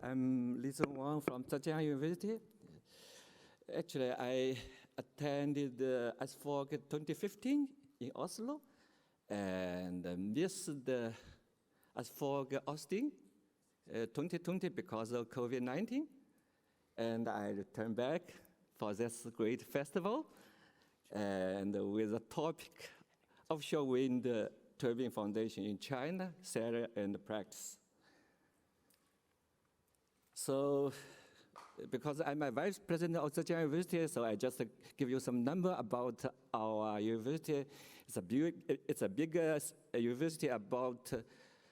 I'm Lizhong from Zhejiang University. Actually, I attended ISFOG2015 in Oslo and missed the ISFOG Austin 2020 because of COVID-19. And I returned back for this great festival and with the topic offshore wind turbine foundation in China, theory and practice. So, because I'm a vice president of Zhejiang University, so I just give you some number about our university. It's a big university, about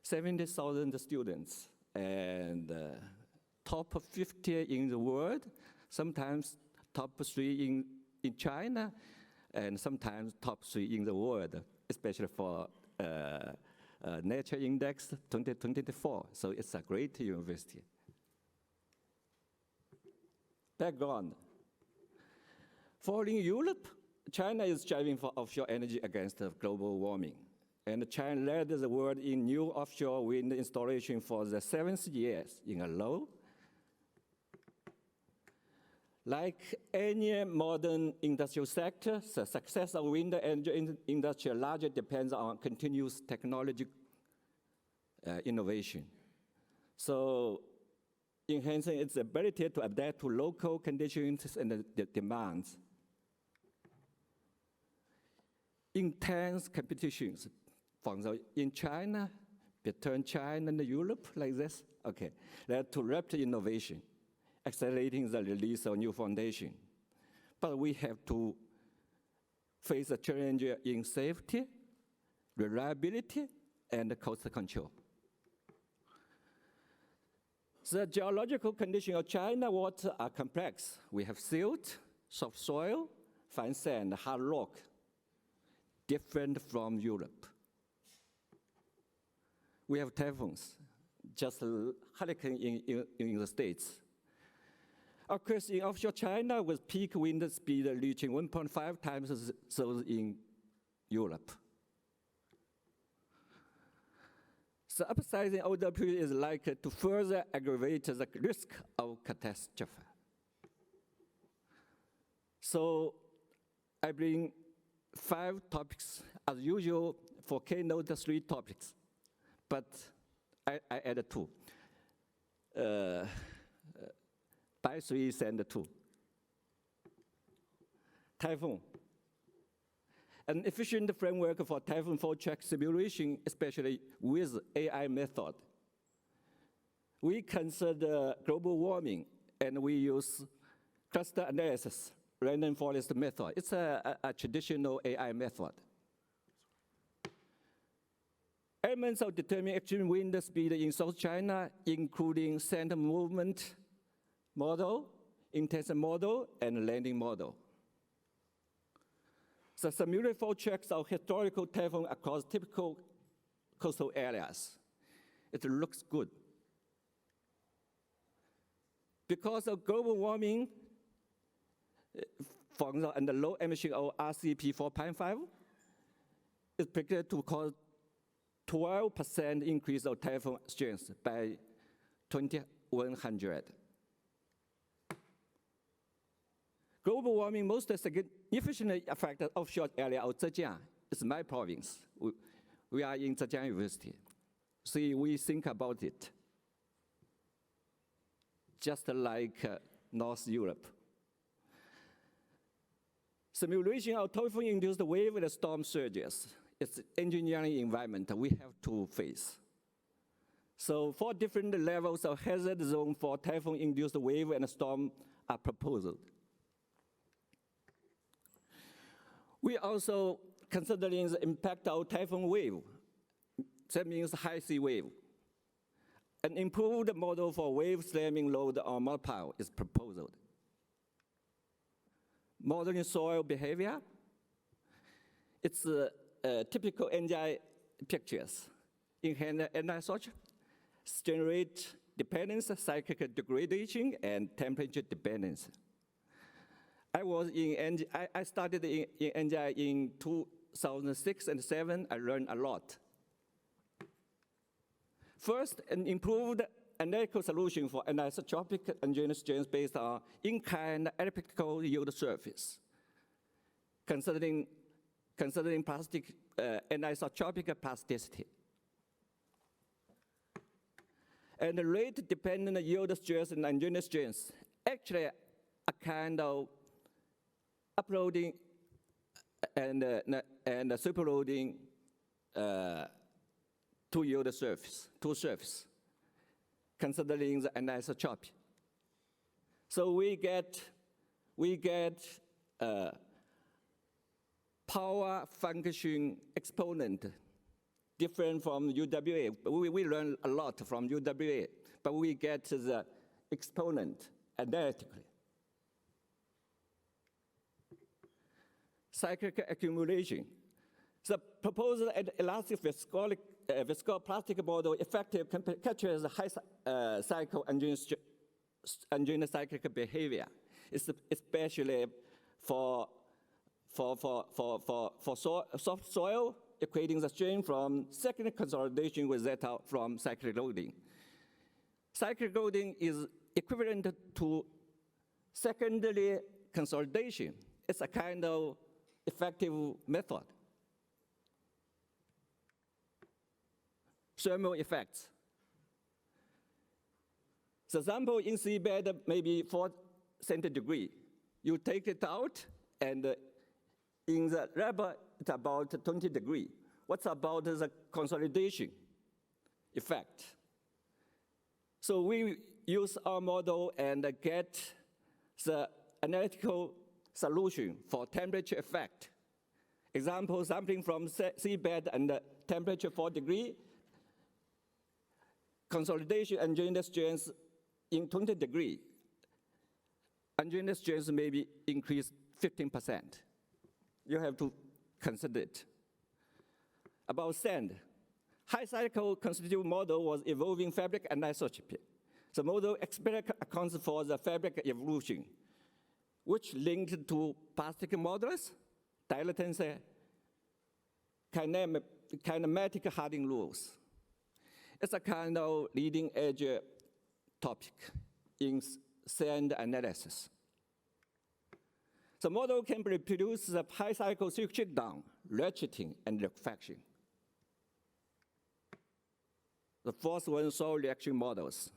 70,000 students, and top 50 in the world, sometimes top 3 in China, and sometimes top 3 in the world, especially for Nature Index 2024. So it's a great university. Background. Following Europe, China is striving for offshore energy against global warming. And China led the world in new offshore wind installation for the 7th year in a row. Like any modern industrial sector, the success of wind energy industry largely depends on continuous technology innovation. So, enhancing its ability to adapt to local conditions and demands. Intense competitions in China, between China and Europe, like this, okay, led to rapid innovation, accelerating the release of new foundation. But we have to face a challenge in safety, reliability, and cost control. The geological conditions of China water are complex. We have silt, soft soil, fine sand, hard rock, different from Europe. We have typhoons, just hurricane in the States. Occurs in offshore China with peak wind speed reaching 1.5 times those in Europe. The upsizing OWP is likely to further aggravate the risk of catastrophe. So I bring 5 topics, as usual for Keynote 3 topics, but I added 2. By 3 and 2. Typhoon. An efficient framework for typhoon forecast simulation, especially with AI method. We consider global warming, and we use cluster analysis, random forest method. It's a traditional AI method. Elements of determining extreme wind speed in South China, including center movement model, intention model, and landing model. The simulated forecasts of historical typhoon across typical coastal areas. It looks good. Because of global warming, for example, and the low emission of RCP 4.5, it's predicted to cause 12% increase of typhoon strength by 2100. Global warming most significantly affected offshore area of Zhejiang. It's my province. We are in Zhejiang University. So we think about it. Just like North Europe. Simulation of typhoon-induced wave and storm surges. It's engineering environment we have to face. So 4 different levels of hazard zone for typhoon-induced wave and storm are proposed. We also considering the impact of typhoon wave. That means high sea wave. An improved model for wave slamming load on monopile is proposed. Modeling soil behavior. It's typical NGI pictures. In hand research, generate dependence, cyclic degradation, and temperature dependence. I started in NGI in 2006 and 2007. I learned a lot. First, an improved analytical solution for anisotropic engineered strains based on in-kind elliptical yield surface, considering plastic anisotropic plasticity. And the rate-dependent yield stress and engineered strains actually a kind of uploading and superloading to yield surface, considering the anisotropy. So we get power function exponent different from UWA. We learn a lot from UWA, but we get the exponent analytically. Cyclic accumulation. The proposed elastic viscoplastic model effectively captures high cycle engineered cyclic behavior, especially for soft soil, equating the strain from secondary consolidation with zeta from cyclic loading. Cyclic loading is equivalent to secondary consolidation. It's a kind of effective method. Thermal effects. The sample in seabed may be 4 centigrade. You take it out, and in the lab, it's about 20 degrees. What's about the consolidation effect? So we use our model and get the analytical solution for temperature effect. Example, sampling from seabed and temperature 4 degrees, consolidation engineered strains in 20 degrees. Engineered strains may be increased 15%. You have to consider it. About sand. High cycle constitutive model was evolving fabric anisotropy. The model explicitly accounts for the fabric evolution, which linked to plastic modulus, dilatancy, kinematic hardening rules. It's a kind of leading edge topic in sand analysis. The model can reproduce the high cycle circuit down, ratcheting, and liquefaction. The fourth one, soil reaction models.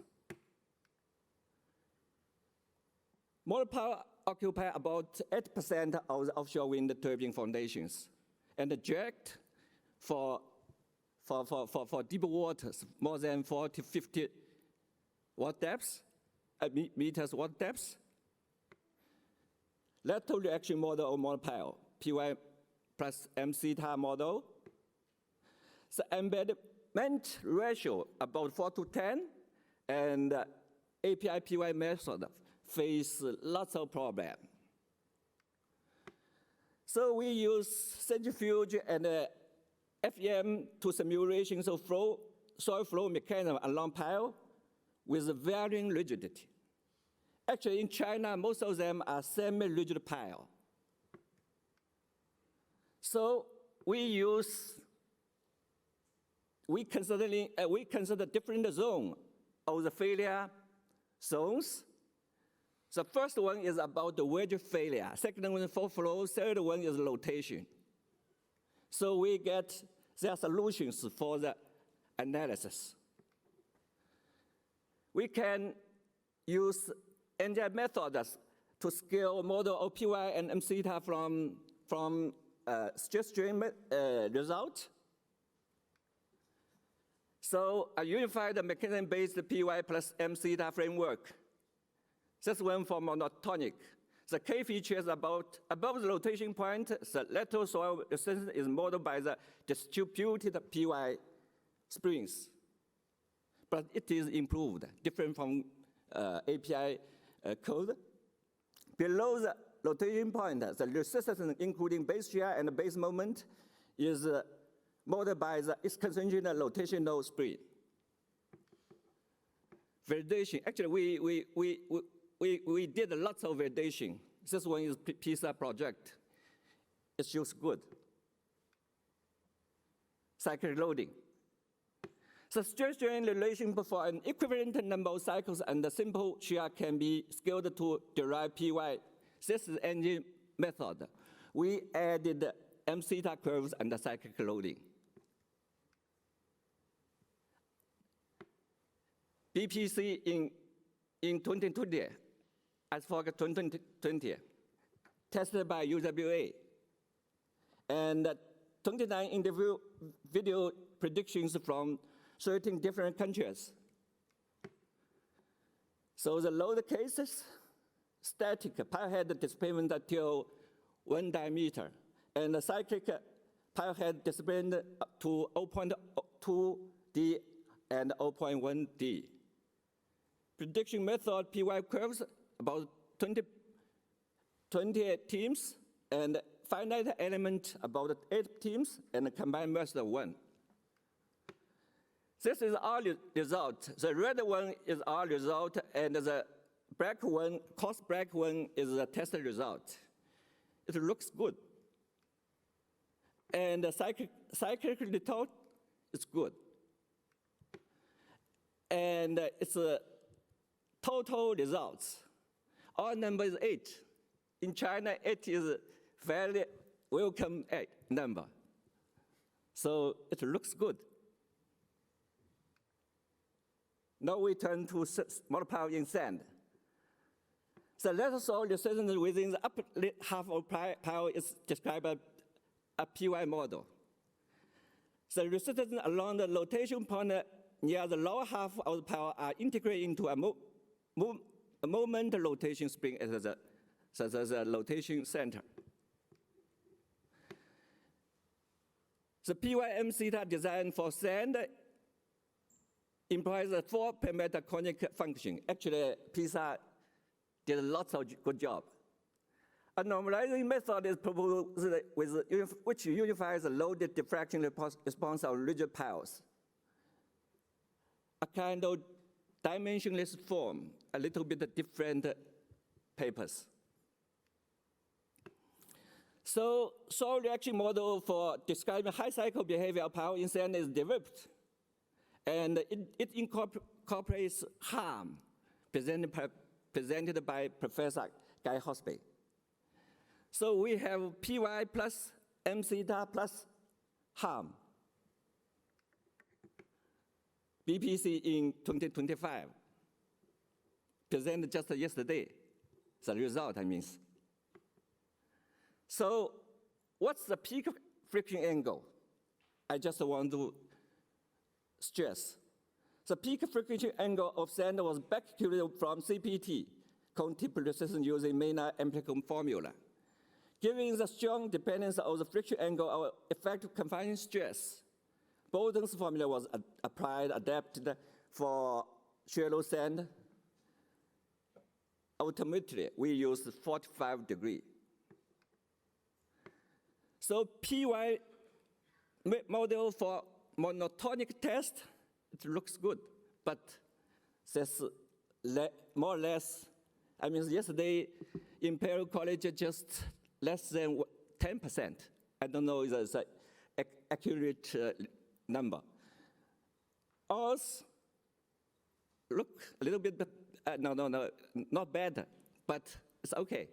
Model power occupy about 8% of the offshore wind turbine foundations, and the direct for deep waters, more than 40, 50 watt depths, meters watt depths. Lateral reaction model or monopile, PY plus M theta model. The embedment ratio about 4 to 10, and API PY method face lots of problems. So we use centrifuge and FEM to simulations of soil flow mechanism along pile with varying rigidity. Actually, in China, most of them are semi-rigid pile. So we consider different zones of the failure zones. The first one is about the wedge failure. Second one is fault flow. Third one is rotation. So we get their solutions for the analysis. We can use NGI methods to scale model of PY and M theta from stress strain result. So a unified mechanism-based PY plus M theta framework. That's one for monotonic. The K features above the rotation point, the lateral soil resistance is modeled by the distributed PY springs. But it is improved, different from API code. Below the rotation point, the resistance, including base shear and base moment, is modeled by the eccentric rotational spring. Validation. Actually, we did lots of validation. This one is PISA project. It shows good. Cyclic loading. The stress-strain relation for an equivalent number of cycles and the simple shear can be scaled to derive PY. This is engine method. We added M theta curves and the cyclic loading. BPC in 2020, ISFOG2020, tested by UWA, and 29 individual predictions from 13 different countries. So the load cases, static pile head displacement until 1 diameter, and the cyclic pile head displacement to 0.2 D and 0.1 D. Prediction method PY curves about 20 teams, and finite element about 8 teams, and combined method 1. This is our result. The red one is our result, and the black one, coarse black one, is the test result. It looks good. And the cyclic result is good. And it's a total results. Our number is 8. In China, 8 is a very welcome number. So it looks good. Now we turn to small pile in sand. The lateral soil resistance within the upper half of pile is described as a PY model. The resistance along the rotation point near the lower half of the pile are integrated into a moment rotation spring at the rotation center. The PYM theta design for sand implies a 4-parameter conic function. Actually, PISA did lots of good job. A normalizing method is proposed which unifies the loaded diffraction response of rigid piles. A kind of dimensionless form, a little bit different papers. So, soil reaction model for describing high cycle behavior of pile in sand is developed. And it incorporates harm presented by Professor Guy Hosby. So we have PY plus M theta plus harm. BPC in 2025, presented just yesterday, the result, I mean. So what's the peak friction angle? I just want to stress. The peak friction angle of sand was back calculated from CPT, cone tip resistance using Maynard Amplificum formula. Given the strong dependence of the friction angle of effective confining stress, Bolton's formula was adapted for shallow sand. Ultimately, we used 45 degrees. So PY model for monotonic test, it looks good, but that's more or less, I mean, yesterday Imperial College just less than 10%. I don't know if it's an accurate number. Ours look a little bit, no, not bad, but it's okay.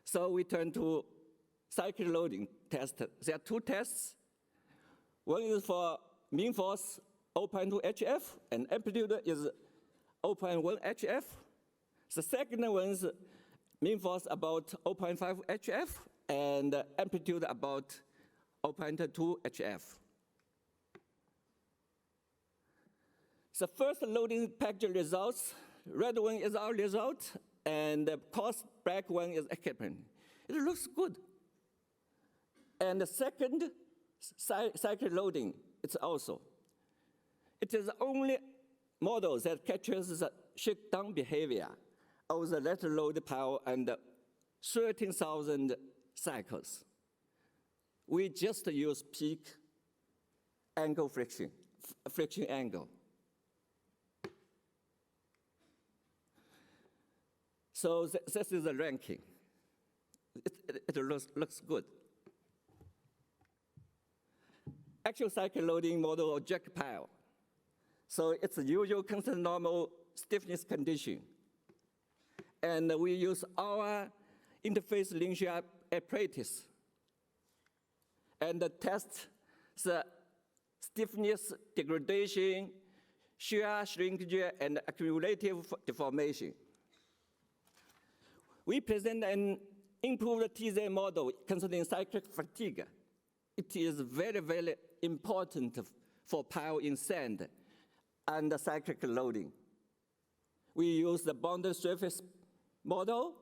So we turn to cyclic loading test. There are 2 tests. One is for mean force 0.2 HF, and amplitude is 0.1 HF. The second one is mean force about 0.5 HF, and amplitude about 0.2 HF. The first loading package results, red one is our result, and the coarse black one is equivalent. It looks good. And the second cyclic loading, it's also. It is the only model that captures the shakedown behavior of the lateral load pile and 13,000 cycles. We just use peak angle friction angle. So this is the ranking. It looks good. actual cycle loading model of jack pile. So it's a usual constant normal stiffness condition. And we use our interface linear apparatus and test the stiffness degradation, shear shrinkage, and accumulative deformation. We present an improved TZ model concerning cyclic fatigue. It is very, very important for pile in sand and cyclic loading. We use the boundary surface model.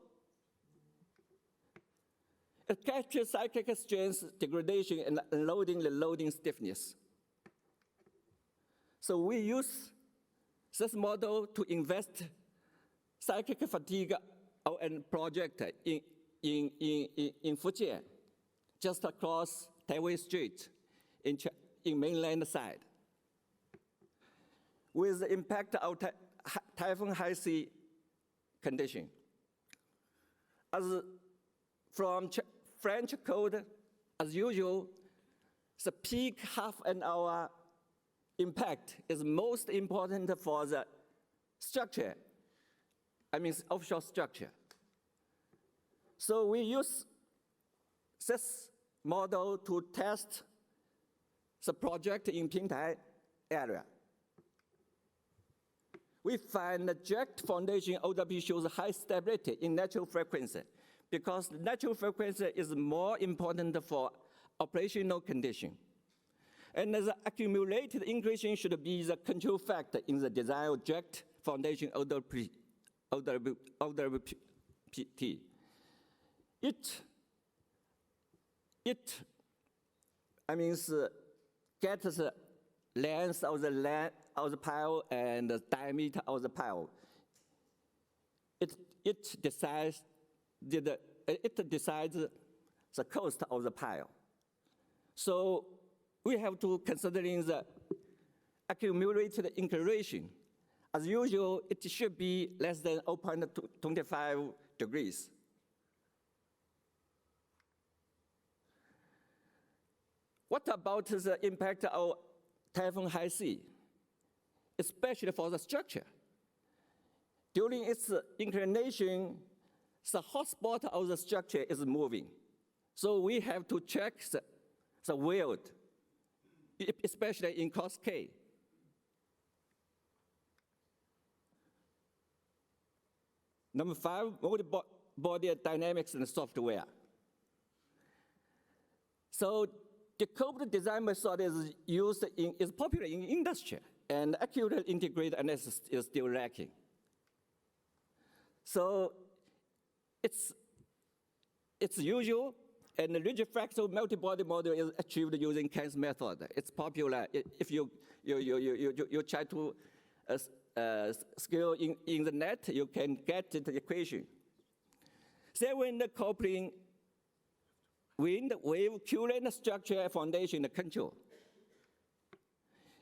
It captures cyclic strength degradation and unloading the loading stiffness. So we use this model to invest cyclic fatigue and project in Fujian, just across Taiwan Strait in mainland side. With the impact of typhoon high sea condition. As from French code, as usual, the peak half an hour impact is most important for the structure, offshore structure. So we use this model to test the project in Pingtai area. We find the jagged foundation OWP shows high stability in natural frequency because natural frequency is more important for operational condition. And the accumulated increasing should be the control factor in the design of jagged foundation OWP. It gets the length of the pile and the diameter of the pile. It decides the cost of the pile. So we have to consider the accumulated inclination. As usual, it should be less than 0.25 degrees. What about the impact of typhoon high sea, especially for the structure? During its inclination, the hotspot of the structure is moving. So we have to check the weld, especially in cost K. Number 5, multi-body dynamics and software. So the decoupled design method is popular in industry, and accurate integrated analysis is still lacking. So it's usual, and the rigid fractal multi-body model is achieved using Keynes method. It's popular if you try to scale in the net, you can get the equation. Then when the coupling wind, wave, current, structure, foundation, control.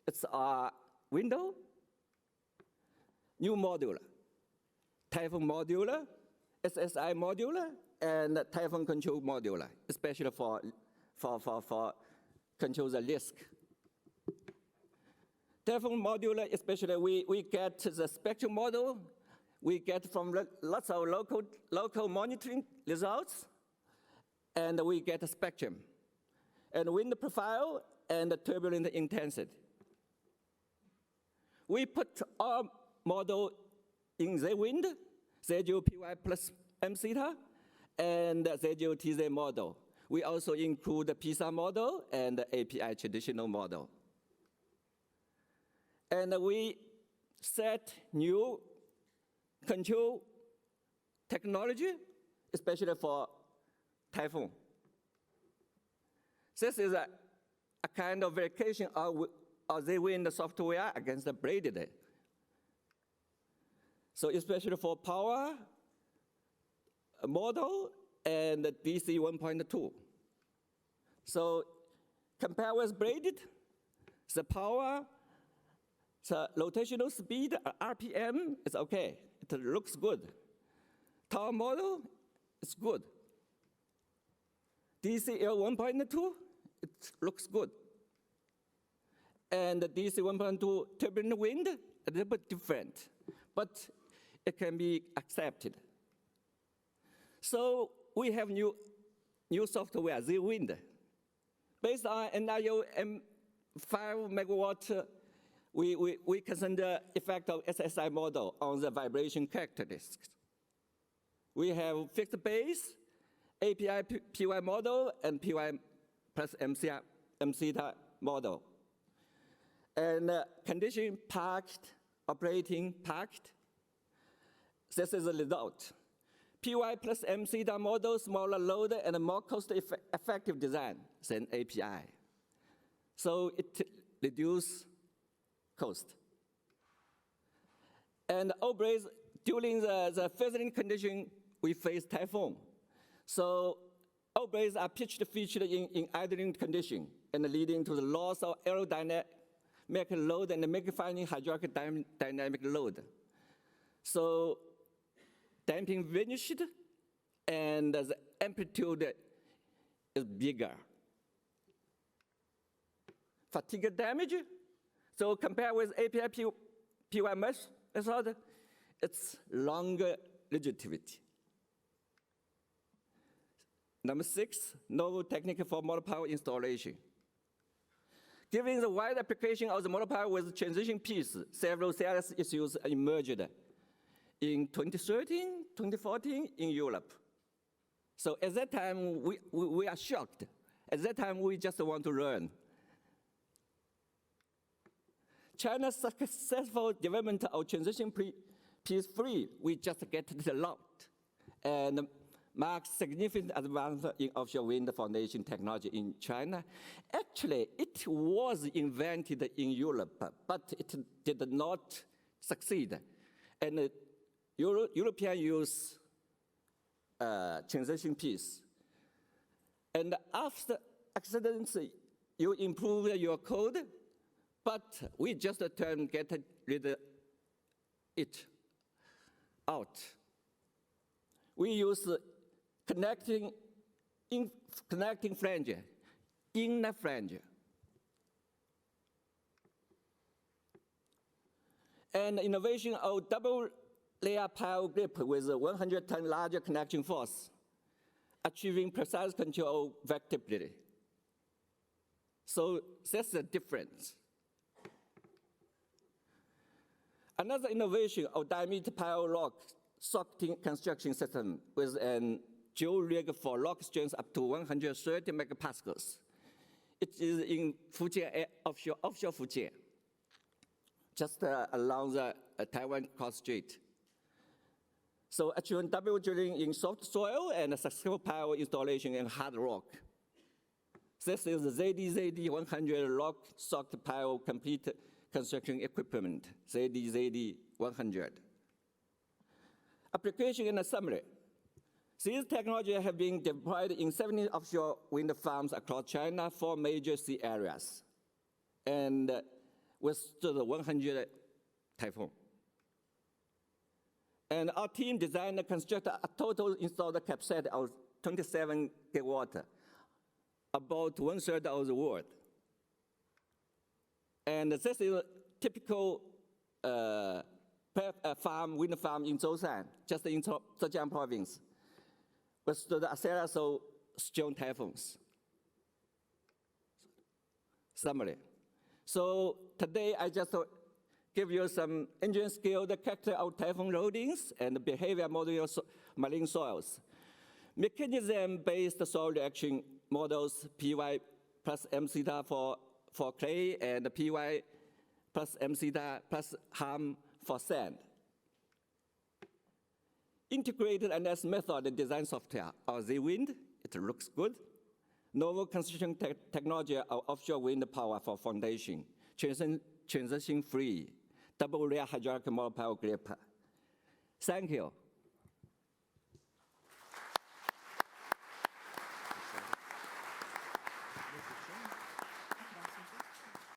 It's a window, new modular, typhoon modular, SSI modular, and typhoon control modular, especially for control the risk. Typhoon modular, especially we get the spectrum model, we get from lots of local monitoring results, and we get a spectrum, and wind profile, and the turbulent intensity. We put our model in the wind, Z0PY plus M theta, and the Z0TZ model. We also include the PISA model and the API traditional model. And we set new control technology, especially for typhoon. This is a kind of verification of the wind software against the braided. So especially for power model and DC 1.2. So compare with braided, the power, the rotational speed, RPM is okay. It looks good. Tower model is good. DCL 1.2, it looks good. And the DC 1.2 turbulent wind, a little bit different, but it can be accepted. So we have new software, Z-Wind. Based on NIO M5 megawatt, we consider effect of SSI model on the vibration characteristics. We have fixed base, API PY model, and PY plus M-theta model. And condition packed, operating packed. This is the result. PY plus M-theta model, smaller load, and more cost-effective design than API. So it reduces cost. And always, during the fizzling condition, we face typhoon. So always are pitched featured in idling condition and leading to the loss of aerodynamic load and magnifying hydraulic dynamic load. So damping vanished, and the amplitude is bigger. Fatigue damage, so compared with API PY method, it's longer rigidity. Number 6, novel technique for motor power installation. Given the wide application of the motor power with transition piece, several serious issues emerged in 2013, 2014 in Europe. So at that time, we are shocked. At that time, we just want to learn. China's successful development of transition piece free, we just get it a lot, and marks significant advance in offshore wind foundation technology in China. Actually, it was invented in Europe, but it did not succeed. And European use transition piece. And after accidents, you improve your code, but we just get rid of it out. We use connecting flange, inner flange. And innovation of double layer pile grip with 100-ton larger connection force, achieving precise control of vectability. So that's the difference. Another innovation of diameter pile lock socketing construction system with an dual rig for lock strength up to 130 megapascals. It is in Fujian, offshore Fujian, just along the Taiwan coast strait. So achieving double drilling in soft soil and successful pile installation in hard rock. This is ZD100 lock socket pile complete construction equipment, ZD100. Application in a summary. These technologies have been deployed in 70 offshore wind farms across China, 4 major sea areas, and withstood 100 typhoon. And our team designed and constructed a total installed capacity of 27 gigawatt, about 1/3 of the world. And this is a typical wind farm in Zhoushan, just in Zhejiang province, withstood a series of strong typhoons. Summary. So today I just give you some engine scale, the character of typhoon loadings and behavior model of marine soils. Mechanism-based soil reaction models, PY plus M-theta for clay and PY plus M-theta plus harm for sand. Integrated analysis method design software of Z-Wind, it looks good. Novel construction technology of offshore wind power for foundation, transition free, double layer hydraulic motor power grip. Thank you.